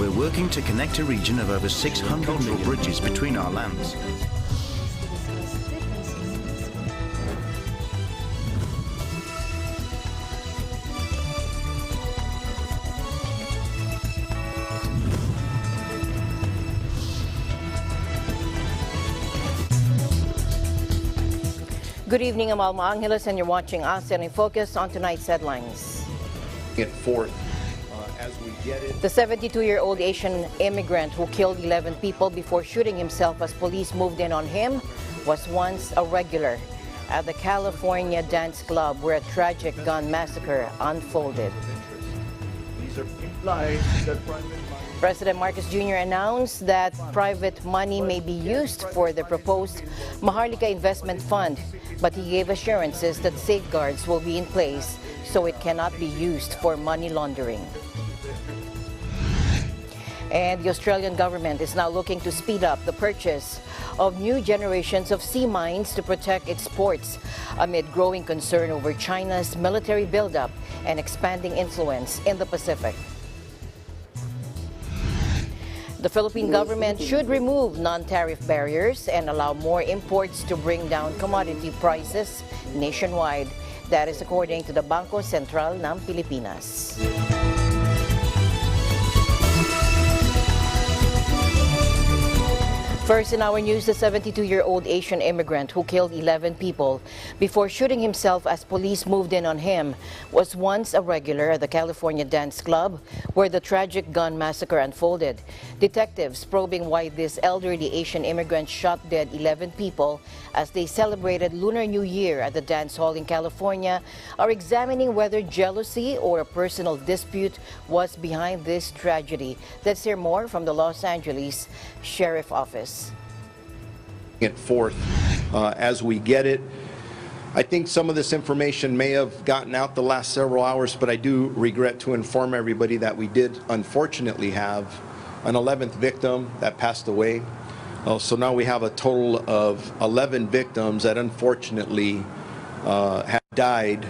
We're working to connect a region of over 600 million bridges between our lands. Good evening, I'm Alma Angeles, and you're watching ASEAN in Focus. On tonight's headlines. The 72-year-old Asian immigrant who killed 11 people before shooting himself as police moved in on him was once a regular at the California dance club where a tragic gun massacre unfolded. President Marcos Jr. announced that private money may be used for the proposed Maharlika Investment Fund, but he gave assurances that safeguards will be in place so it cannot be used for money laundering. And the Australian government is now looking to speed up the purchase of new generations of sea mines to protect its ports amid growing concern over China's military buildup and expanding influence in the Pacific. The Philippine government should remove non-tariff barriers and allow more imports to bring down commodity prices nationwide. That is according to the Bangko Sentral ng Pilipinas. First in our news, the 72-year-old Asian immigrant who killed 11 people before shooting himself as police moved in on him was once a regular at the California dance club where the tragic gun massacre unfolded. Detectives probing why this elderly Asian immigrant shot dead 11 people as they celebrated Lunar New Year at the dance hall in California are examining whether jealousy or a personal dispute was behind this tragedy. Let's hear more from the Los Angeles Sheriff Office. It forth as we get it. I think some of this information may have gotten out the last several hours, but I do regret to inform everybody that we did unfortunately have an 11th victim that passed away. So now we have a total of 11 victims that unfortunately have died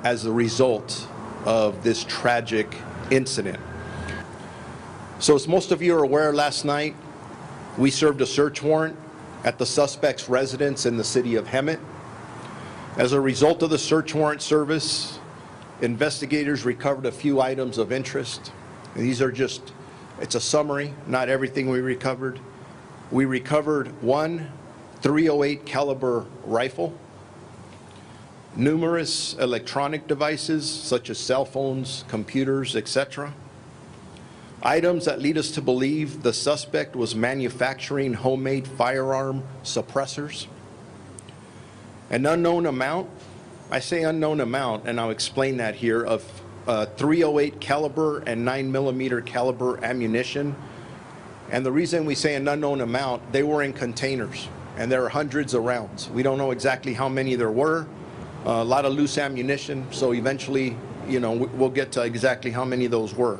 as a result of this tragic incident. So as most of you are aware, last night we served a search warrant at the suspect's residence in the city of Hemet. As a result of the search warrant service, investigators recovered a few items of interest. And these are just, it's a summary, not everything we recovered. We recovered one .308 caliber rifle, numerous electronic devices such as cell phones, computers, etc. Items that lead us to believe the suspect was manufacturing homemade firearm suppressors. An unknown amount, I say unknown amount, and I'll explain that here, of .308 caliber and 9mm caliber ammunition. And the reason we say an unknown amount, they were in containers, and there are hundreds of rounds. We don't know exactly how many there were. A lot of loose ammunition, so eventually, you know, we'll get to exactly how many those were.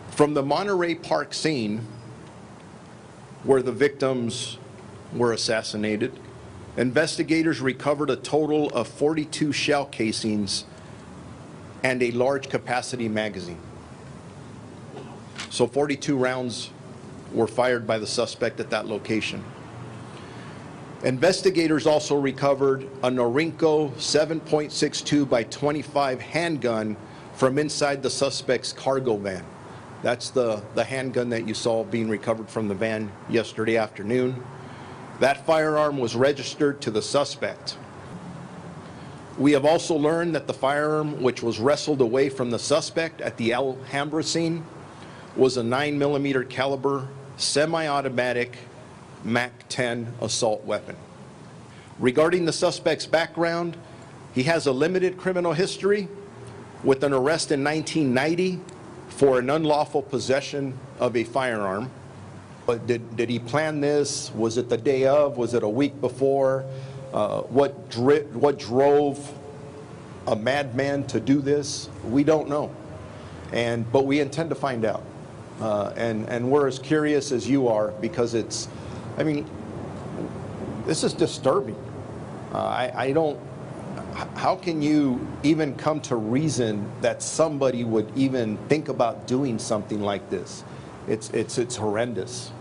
From the Monterey Park scene, where the victims were assassinated, investigators recovered a total of 42 shell casings and a large capacity magazine. So 42 rounds were fired by the suspect at that location. Investigators also recovered a Norinco 7.62 by 25 handgun from inside the suspect's cargo van. That's the handgun that you saw being recovered from the van yesterday afternoon. That firearm was registered to the suspect. We have also learned that the firearm, which was wrestled away from the suspect at the Alhambra scene, was a 9mm caliber semi-automatic MAC-10 assault weapon. Regarding the suspect's background, he has a limited criminal history with an arrest in 1990 for an unlawful possession of a firearm. But did he plan this? Was it the day of? Was it a week before? What drove a madman to do this? We don't know. But we intend to find out. And we're as curious as you are, because it's, I mean, this is disturbing. how can you even come to reason that somebody would even think about doing something like this? It's horrendous.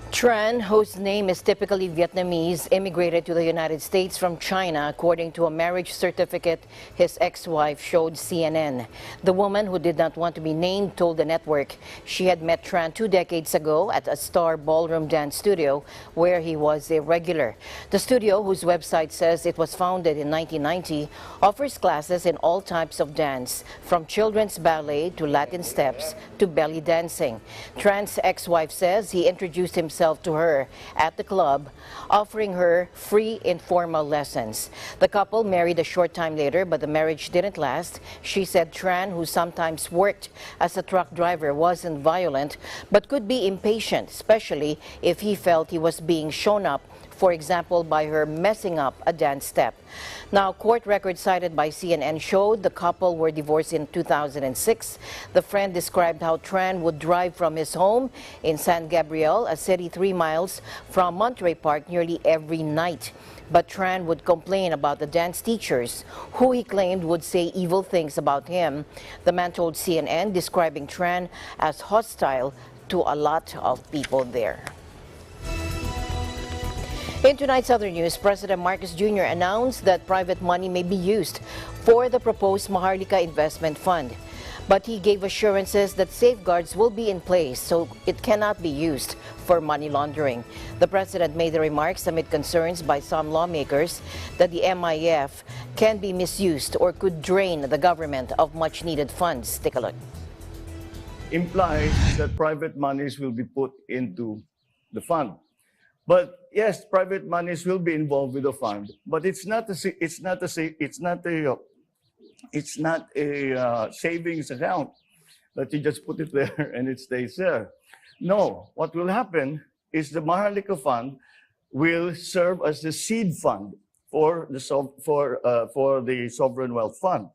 Tran, whose name is typically Vietnamese, immigrated to the United States from China, according to a marriage certificate his ex-wife showed CNN. The woman, who did not want to be named, told the network she had met Tran 2 decades ago at a Star Ballroom dance studio where he was a regular. The studio, whose website says it was founded in 1990, offers classes in all types of dance, from children's ballet to Latin steps to belly dancing. Tran's ex-wife says he introduced himself to her at the club, offering her free informal lessons. The couple married a short time later, but the marriage didn't last. She said Tran, who sometimes worked as a truck driver, wasn't violent, but could be impatient, especially if he felt he was being shown up, for example, by her messing up a dance step. Now, court records cited by CNN showed the couple were divorced in 2006. The friend described how Tran would drive from his home in San Gabriel, a city 3 miles from Monterey Park, nearly every night. But Tran would complain about the dance teachers, who he claimed would say evil things about him. The man told CNN, describing Tran as hostile to a lot of people there. In tonight's other news, President Marcos Jr. announced that private money may be used for the proposed Maharlika Investment Fund. But he gave assurances that safeguards will be in place so it cannot be used for money laundering. The president made the remarks amid concerns by some lawmakers that the MIF can be misused or could drain the government of much-needed funds. Take a look. Implies that private monies will be put into the fund. But yes, private monies will be involved with the fund, but it's not a savings account that you just put it there and it stays there. No, what will happen is the Maharlika Fund will serve as the seed fund for the sovereign wealth fund,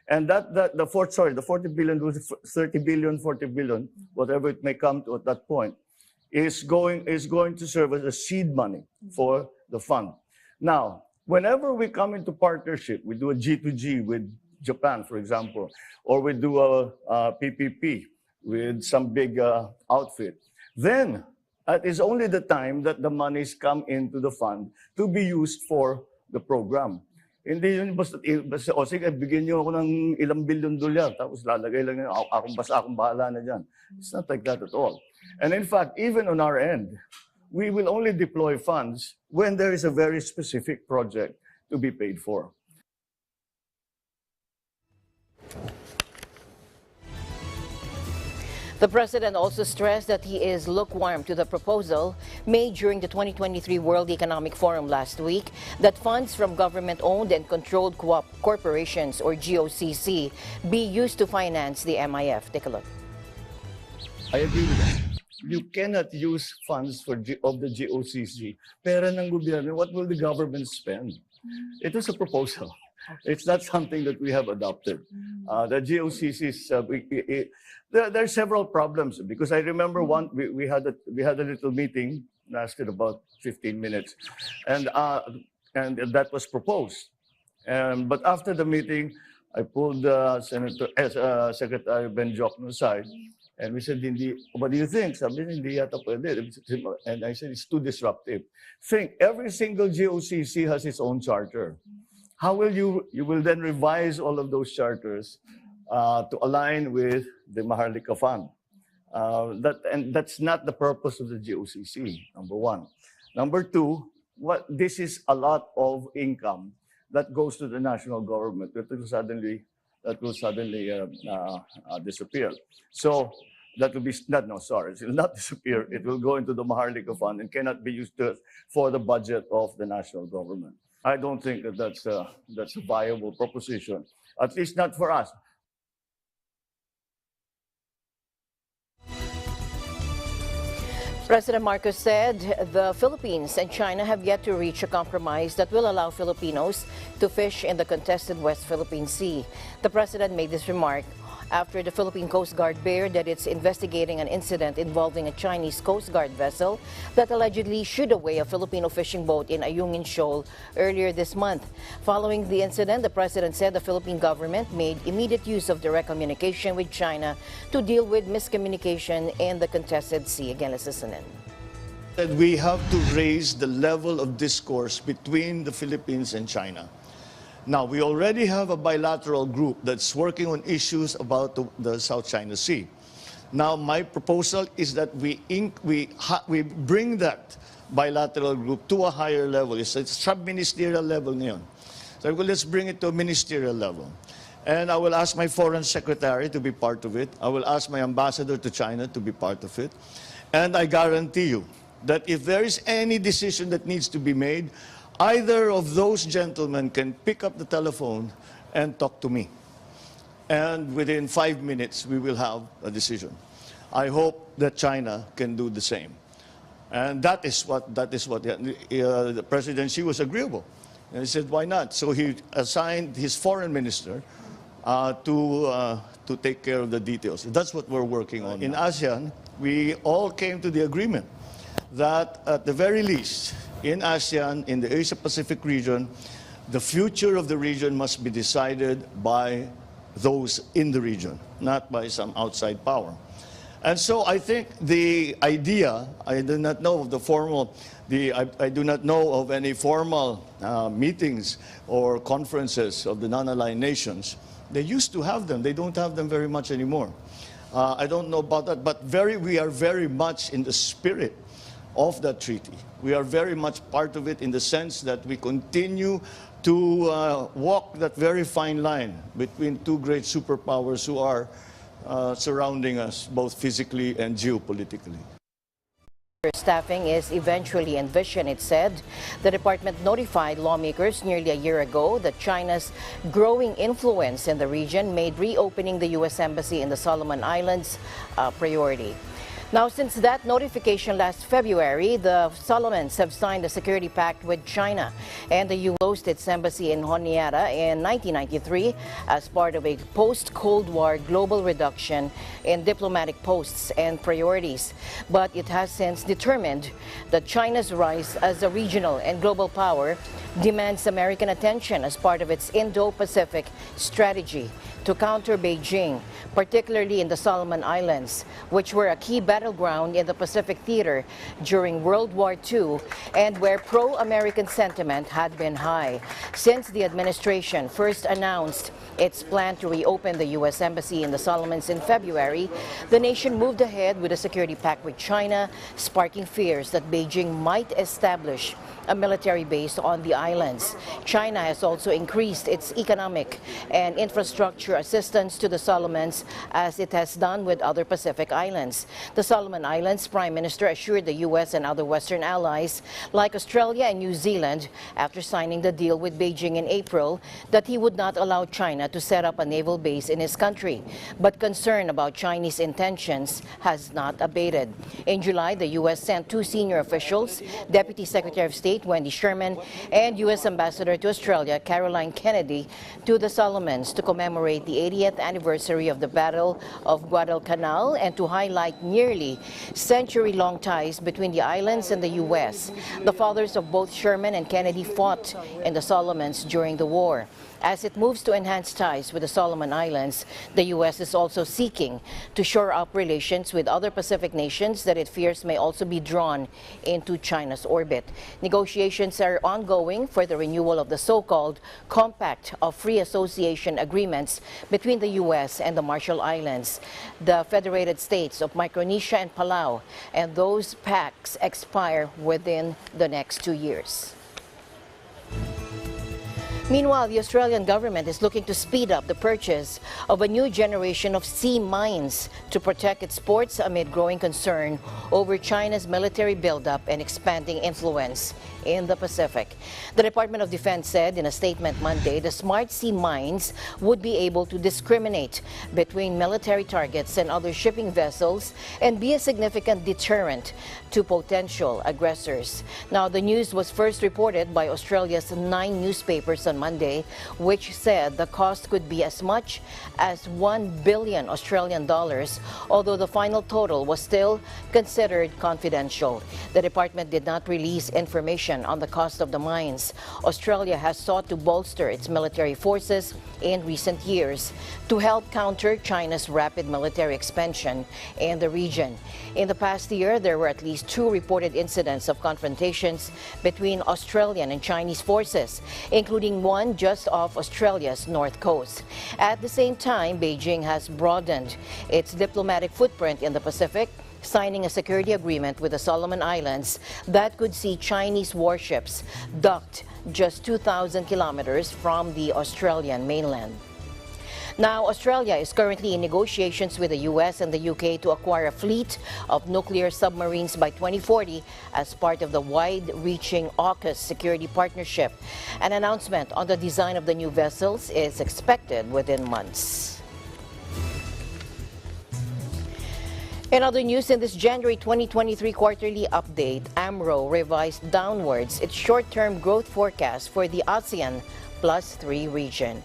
and the 40 billion, 30 billion, 40 billion, whatever it may come to at that point, is going to serve as a seed money for the fund. Now, whenever we come into partnership, we do a G2G with Japan, for example, or we do a PPP with some big outfit, then that is only the time that the monies come into the fund to be used for the program. Hindi yun basta o sige, bigyan niyo ako ng ilang bilyon dolyar, tapos lalagay lang yun, akong bahala na dyan. It's not like that at all. And in fact, even on our end, we will only deploy funds when there is a very specific project to be paid for. The president also stressed that he is lukewarm to the proposal made during the 2023 World Economic Forum last week that funds from government-owned and controlled corporations, or GOCC, be used to finance the MIF. Take a look. I agree with that. You cannot use funds of the GOCC. Pera ng gobyerno, what will the government spend? It is a proposal. It's not something that we have adopted. The GOCCs, there are several problems, because I remember we had a little meeting, lasted about 15 minutes, and that was proposed. But after the meeting, I pulled Secretary Ben Jokno aside, and we said, what do you think? Sabi niya, hindi yata pwede. And I said, it's too disruptive. Think, every single GOCC has its own charter. How will you will then revise all of those charters to align with the Maharlika Fund? That's not the purpose of the GOCC, number one. Number two, this is a lot of income that goes to the national government that will suddenly disappear. So that will be it will not disappear. It will go into the Maharlika Fund and cannot be used for the budget of the national government. I don't think that that's a viable proposition, at least not for us. President Marcos said the Philippines and China have yet to reach a compromise that will allow Filipinos to fish in the contested West Philippine Sea. The president made this remark after the Philippine Coast Guard bared that it's investigating an incident involving a Chinese Coast Guard vessel that allegedly shooed away a Filipino fishing boat in Ayungin Shoal earlier this month. Following the incident, the president said the Philippine government made immediate use of direct communication with China to deal with miscommunication in the contested sea. Again, let's listen in. That we have to raise the level of discourse between the Philippines and China. Now, we already have a bilateral group that's working on issues about the South China Sea. Now, my proposal is that we bring that bilateral group to a higher level. It's a sub-ministerial level ngayon. So let's bring it to a ministerial level. And I will ask my foreign secretary to be part of it. I will ask my ambassador to China to be part of it. And I guarantee you that if there is any decision that needs to be made, either of those gentlemen can pick up the telephone and talk to me. And within 5 minutes, we will have a decision. I hope that China can do the same. And that is what the President Xi was agreeable. And he said, why not? So he assigned his foreign minister to take care of the details. That's what we're working on. In ASEAN, we all came to the agreement that at the very least, in ASEAN, in the Asia-Pacific region, the future of the region must be decided by those in the region, not by some outside power. And so I think the idea, I do not know of I do not know of any formal meetings or conferences of the non-aligned nations. They used to have them. They don't have them very much anymore. I don't know about that, but we are very much in the spirit of that treaty. We are very much part of it in the sense that we continue to walk that very fine line between two great superpowers who are surrounding us both physically and geopolitically. Staffing is eventually envisioned, it said. The department notified lawmakers nearly a year ago that China's growing influence in the region made reopening the U.S. Embassy in the Solomon Islands a priority. Now, since that notification last February, the Solomons have signed a security pact with China, and the U.S. closed its embassy in Honiara in 1993 as part of a post-Cold War global reduction in diplomatic posts and priorities. But it has since determined that China's rise as a regional and global power demands American attention as part of its Indo-Pacific strategy to counter Beijing, particularly in the Solomon Islands, which were a key battleground in the Pacific theater during World War II and where pro-American sentiment had been high. Since the administration first announced its plan to reopen the U.S. Embassy in the Solomons in February, the nation moved ahead with a security pact with China, sparking fears that Beijing might establish a military base on the islands. China has also increased its economic and infrastructure assistance to the Solomons, as it has done with other Pacific islands. The Solomon Islands Prime Minister assured the U.S. and other Western allies, like Australia and New Zealand, after signing the deal with Beijing in April, that he would not allow China to set up a naval base in his country. But concern about Chinese intentions has not abated. In July, the U.S. sent two senior officials, Deputy Secretary of State Wendy Sherman and U.S. Ambassador to Australia Caroline Kennedy, to the Solomons to commemorate the 80th anniversary of the Battle of Guadalcanal and to highlight nearly century-long ties between the islands and the U.S. The fathers of both Sherman and Kennedy fought in the Solomons during the war. As it moves to enhance ties with the Solomon Islands, the U.S. is also seeking to shore up relations with other Pacific nations that it fears may also be drawn into China's orbit. Negotiations are ongoing for the renewal of the so-called Compact of Free Association Agreements between the U.S. and the Marshall Islands, the Federated States of Micronesia and Palau, and those pacts expire within the next 2 years. Meanwhile, the Australian government is looking to speed up the purchase of a new generation of sea mines to protect its ports amid growing concern over China's military buildup and expanding influence in the Pacific. The Department of Defense said in a statement Monday the smart sea mines would be able to discriminate between military targets and other shipping vessels and be a significant deterrent to potential aggressors. Now, the news was first reported by Australia's 9 newspapers on on Monday, which said the cost could be as much as 1 billion Australian dollars, although the final total was still considered confidential. The department did not release information on the cost of the mines. Australia has sought to bolster its military forces in recent years to help counter China's rapid military expansion in the region. In the past year, there were at least 2 reported incidents of confrontations between Australian and Chinese forces, including one just off Australia's north coast. At the same time, Beijing has broadened its diplomatic footprint in the Pacific, signing a security agreement with the Solomon Islands that could see Chinese warships docked just 2,000 kilometers from the Australian mainland. Now, Australia is currently in negotiations with the U.S. and the U.K. to acquire a fleet of nuclear submarines by 2040 as part of the wide-reaching AUKUS security partnership. An announcement on the design of the new vessels is expected within months. In other news, in this January 2023 quarterly update, AMRO revised downwards its short-term growth forecast for the ASEAN +3 region.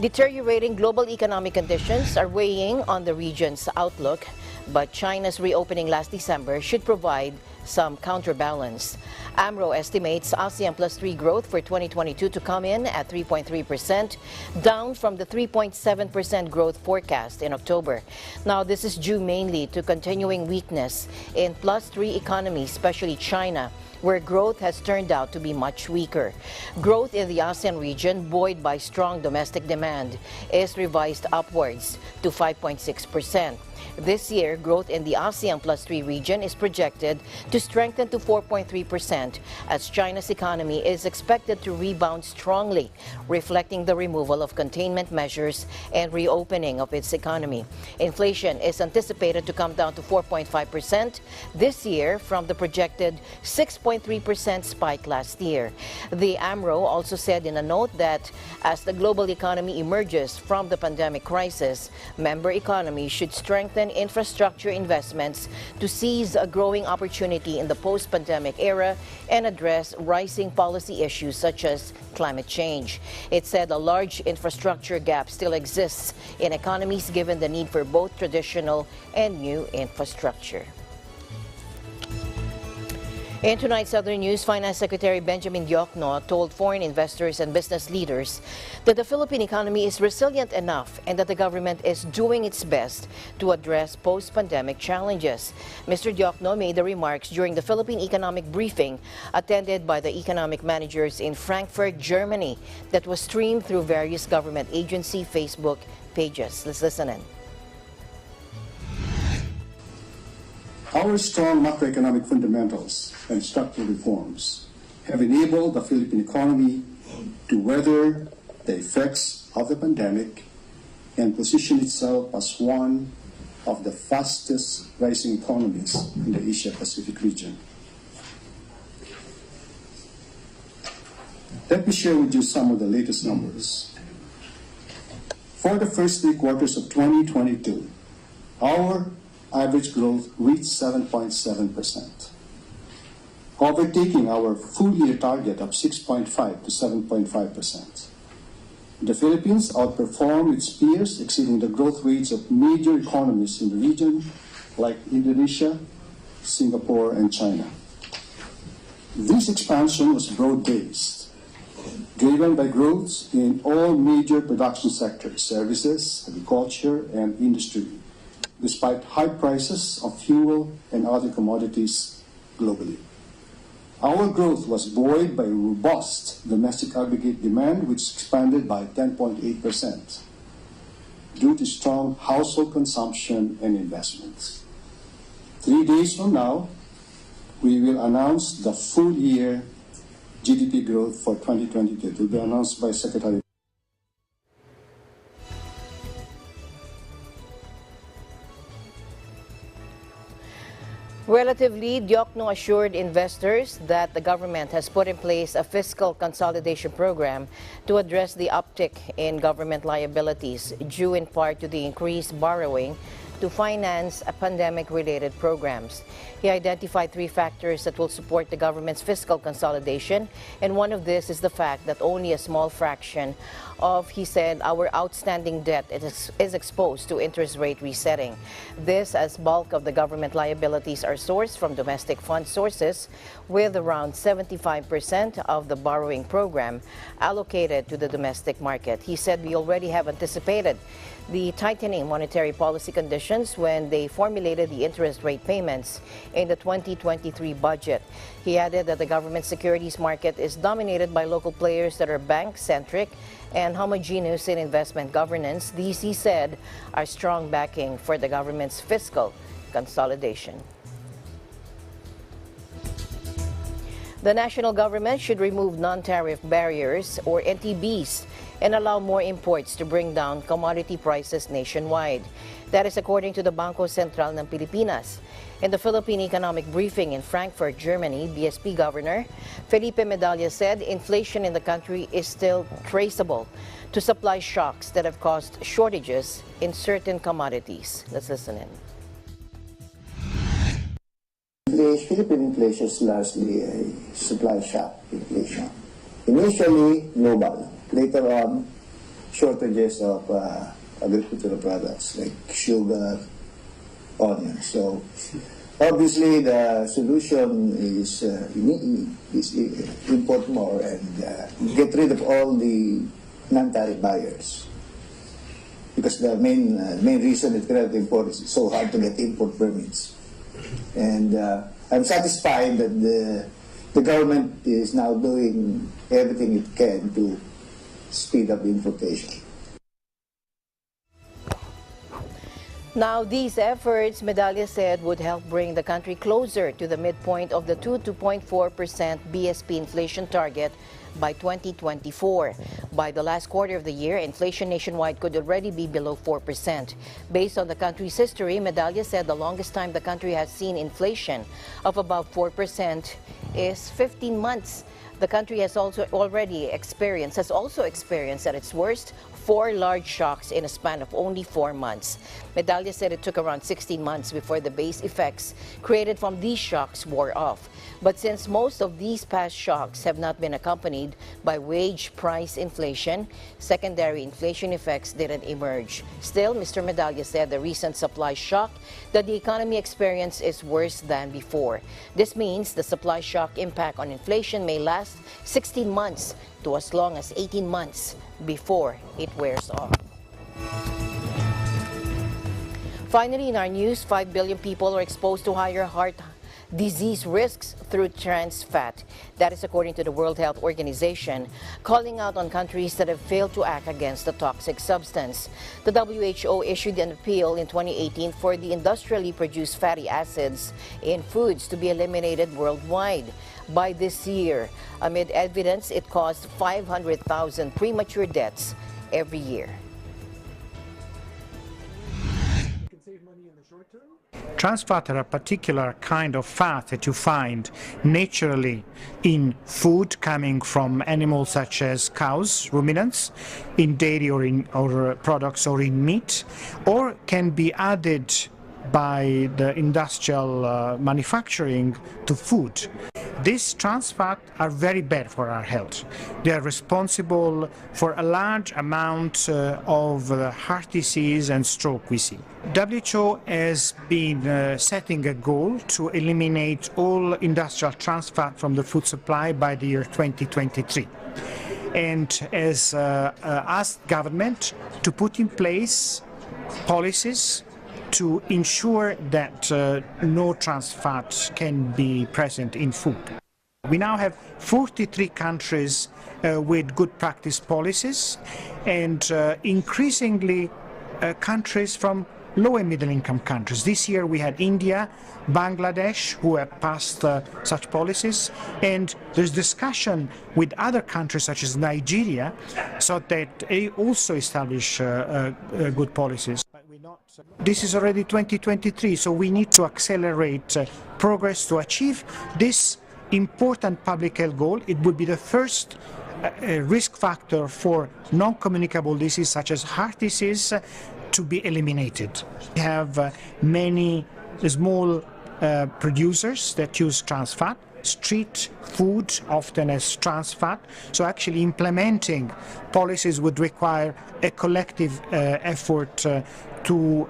Deteriorating global economic conditions are weighing on the region's outlook, but China's reopening last December should provide some counterbalance. AMRO estimates ASEAN +3 growth for 2022 to come in at 3.3%, down from the 3.7% growth forecast in October. Now, this is due mainly to continuing weakness in +3 economies, especially China, where growth has turned out to be much weaker. Growth in the ASEAN region, buoyed by strong domestic demand, is revised upwards to 5.6%. This year, growth in the ASEAN +3 region is projected to strengthen to 4.3% as China's economy is expected to rebound strongly, reflecting the removal of containment measures and reopening of its economy. Inflation is anticipated to come down to 4.5% this year from the projected 6.3% spike last year. The AMRO also said in a note that as the global economy emerges from the pandemic crisis, member economies should strengthen infrastructure investments to seize a growing opportunity in the post-pandemic era and address rising policy issues such as climate change. It said a large infrastructure gap still exists in economies given the need for both traditional and new infrastructure. In tonight's other news, Finance Secretary Benjamin Diokno told foreign investors and business leaders that the Philippine economy is resilient enough and that the government is doing its best to address post-pandemic challenges. Mr. Diokno made the remarks during the Philippine economic briefing attended by the economic managers in Frankfurt, Germany, that was streamed through various government agency Facebook pages. Let's listen in. Our strong macroeconomic fundamentals and structural reforms have enabled the Philippine economy to weather the effects of the pandemic and position itself as one of the fastest rising economies in the Asia-Pacific region. Let me share with you some of the latest numbers. For the first 3 quarters of 2022, our average growth reached 7.7%, overtaking our full-year target of 6.5 to 7.5%. The Philippines outperformed its peers, exceeding the growth rates of major economies in the region like Indonesia, Singapore, and China. This expansion was broad-based, driven by growth in all major production sectors, services, agriculture, and industry, despite high prices of fuel and other commodities globally. Our growth was buoyed by robust domestic aggregate demand, which expanded by 10.8% due to strong household consumption and investments. 3 days from now, we will announce the full-year GDP growth for 2022. It will be announced by Secretary. Relatively, Diokno assured investors that the government has put in place a fiscal consolidation program to address the uptick in government liabilities due in part to the increased borrowing to finance pandemic-related programs. He identified 3 factors that will support the government's fiscal consolidation, and one of this is the fact that only a small fraction of, he said, our outstanding debt is exposed to interest rate resetting. This as bulk of the government liabilities are sourced from domestic fund sources, with around 75% of the borrowing program allocated to the domestic market. He said we already have anticipated the tightening monetary policy conditions when they formulated the interest rate payments in the 2023 budget. He added that the government securities market is dominated by local players that are bank-centric and homogeneous in investment governance. These, he said, are strong backing for the government's fiscal consolidation. The national government should remove non-tariff barriers, or NTBs, and allow more imports to bring down commodity prices nationwide. That is according to the Bangko Sentral ng Pilipinas. In the Philippine Economic Briefing in Frankfurt, Germany, BSP Governor Felipe Medalla said inflation in the country is still traceable to supply shocks that have caused shortages in certain commodities. Let's listen in. The Philippine inflation is largely a supply shock inflation. Initially global, later on shortages of agricultural products like sugar, onions. So obviously the solution is import more and get rid of all the non-tariff buyers. Because the main reason it cannot import is it's so hard to get import permits. And I'm satisfied that the government is now doing everything it can to speed up importation. Now, these efforts, Medalla said, would help bring the country closer to the midpoint of the 2 to 2.4% BSP inflation target by 2024. By the last quarter of the year, inflation nationwide could already be below 4%. Based on the country's history, Medalla said the longest time the country has seen inflation of about 4% is 15 months. The country has also experienced at its worst 4 large shocks in a span of only 4 months. Medalla said it took around 16 months before the base effects created from these shocks wore off. But since most of these past shocks have not been accompanied by wage price inflation, secondary inflation effects didn't emerge. Still, Mr. Medalla said the recent supply shock that the economy experienced is worse than before. This means the supply shock impact on inflation may last 16 months to as long as 18 months before it wears off. Finally, in our news, 5 billion people are exposed to higher heart disease risks through trans fat. That is according to the World Health Organization, calling out on countries that have failed to act against the toxic substance. The WHO issued an appeal in 2018 for the industrially produced fatty acids in foods to be eliminated worldwide by this year. Amid evidence, it caused 500,000 premature deaths every year. Trans fat are a particular kind of fat that you find naturally in food coming from animals such as cows, ruminants, in dairy or products or in meat, or can be added by the industrial manufacturing to food. These trans fats are very bad for our health. They are responsible for a large amount of heart disease and stroke we see. WHO has been setting a goal to eliminate all industrial trans fat from the food supply by the year 2023. And has asked government to put in place policies to ensure that no trans fat can be present in food. We now have 43 countries with good practice policies and increasingly countries from low and middle income countries. This year we had India, Bangladesh, who have passed such policies, and there's discussion with other countries such as Nigeria so that they also establish good policies. This is already 2023, so we need to accelerate progress to achieve this important public health goal. It would be the first risk factor for non-communicable disease such as heart disease to be eliminated. We have many small producers that use trans fat. Street food often has trans fat, so actually implementing policies would require a collective effort to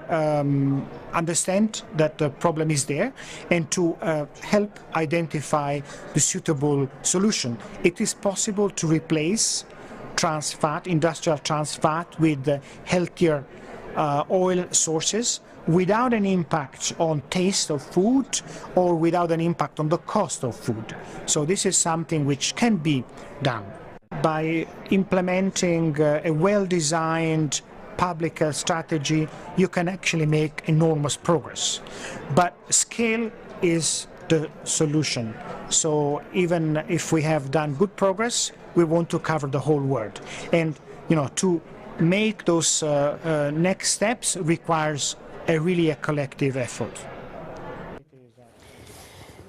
understand that the problem is there and to help identify the suitable solution. It is possible to replace trans fat, industrial trans fat, with healthier oil sources without an impact on taste of food or without an impact on the cost of food. So this is something which can be done. By implementing a well-designed public health strategy, you can actually make enormous progress. But scale is the solution. So even if we have done good progress, we want to cover the whole world. And to make those next steps requires really a collective effort.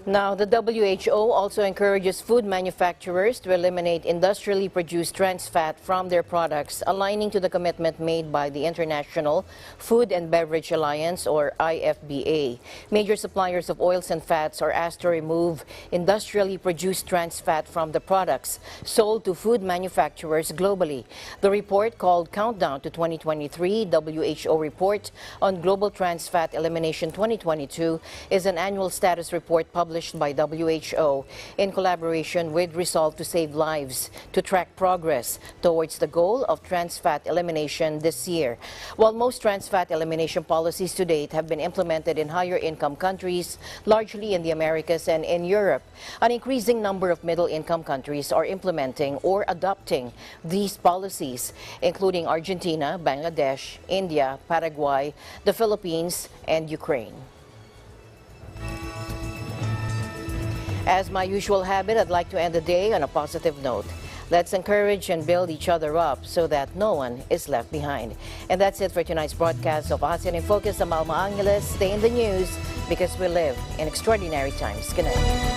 Now, the WHO also encourages food manufacturers to eliminate industrially produced trans fat from their products, aligning to the commitment made by the International Food and Beverage Alliance, or IFBA. Major suppliers of oils and fats are asked to remove industrially produced trans fat from the products sold to food manufacturers globally. The report, called Countdown to 2023 WHO Report on Global Trans Fat Elimination 2022, is an annual status report published by WHO in collaboration with Resolve to Save Lives to track progress towards the goal of trans fat elimination this year. While most trans fat elimination policies to date have been implemented in higher income countries, largely in the Americas and in Europe, an increasing number of middle income countries are implementing or adopting these policies, including Argentina, Bangladesh, India, Paraguay, the Philippines, and Ukraine. As my usual habit, I'd like to end the day on a positive note. Let's encourage and build each other up so that no one is left behind. And that's it for tonight's broadcast of ASEAN in Focus. I'm Alma Angeles. Stay in the news because we live in extraordinary times. Good night.